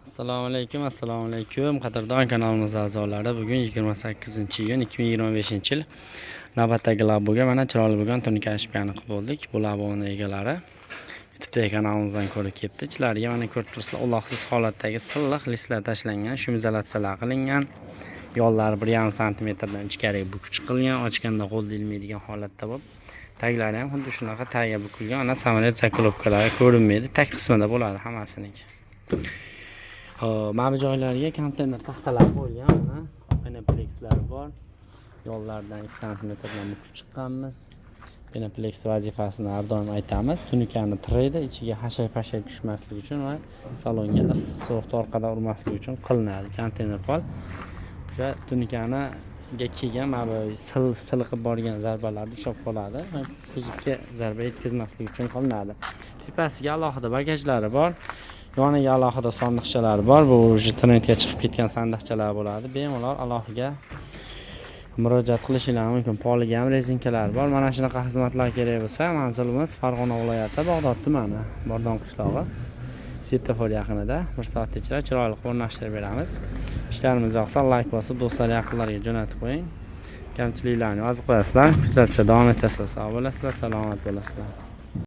Assalomu alaykum qadrdon kanalimiz a'zolari. Bugun 28-iyun 2025-yil navbatdagi laboga mana chiroyli bo'lgan tunika ashpiyani qilib bo'ldik. Bu laboni egalari YouTube kanalimizdan ko'rib kelibdi. Ichlariga mana ko'rib turibsizlar, uloqsiz holatdagi silliq listlar tashlangan, shumizalatsiyalar qilingan. Yo'llari 1,5 sm dan ichkariga bukib chiqilgan, ochganda qo'lda ilmaydigan holatda bo'lib, taglari ham xuddi shunaqa tagga bukilgan. Ana samolyot zakolovkalari ko'rinmaydi, tag qismida bo'ladi hammasiniki. Mana bu joylariga konteyner taxtalar qo'yilgan, mana penaplekslar bor. Yo'llardan 2 sm dan bukib chiqqanmiz. Penapleks vazifasini har doim aytamiz. Tunikani tiraydi, ichiga hashay-pashay tushmasligi uchun va salonga issiq sovuq orqadan urmasligi uchun qilinadi. Konteyner pol o'sha tunikani kelgan mana bu siliqib borgan zarbalarni ushlab qoladi va kuzovga zarba yetkazmaslik uchun qilinadi. Tepasiga alohida bagajlari bor. Yoniga alohida sandiqchalar bor. Bu o'sha trendga chiqib ketgan sandiqchalar bo'ladi. Bemalol alohiga murojaat qilishingiz mumkin. Poliga ham rezinkalar bor. Mana shunaqa xizmatlar kerak bo'lsa, manzilimiz Farg'ona viloyati Bog'dod tumani, Bordon qishlog'i. Svetofor yaqinida 1 soat ichida chiroyli o'rnashtirib beramiz. Ishlarimiz yoqsa like bosib, do'stlar, yaqinlarga jo'natib qo'ying. Kamchiliklarni yozib qo'yasizlar. Kuzatishda davom etasizlar. Sog' bo'lasizlar, salomat bo'lasizlar.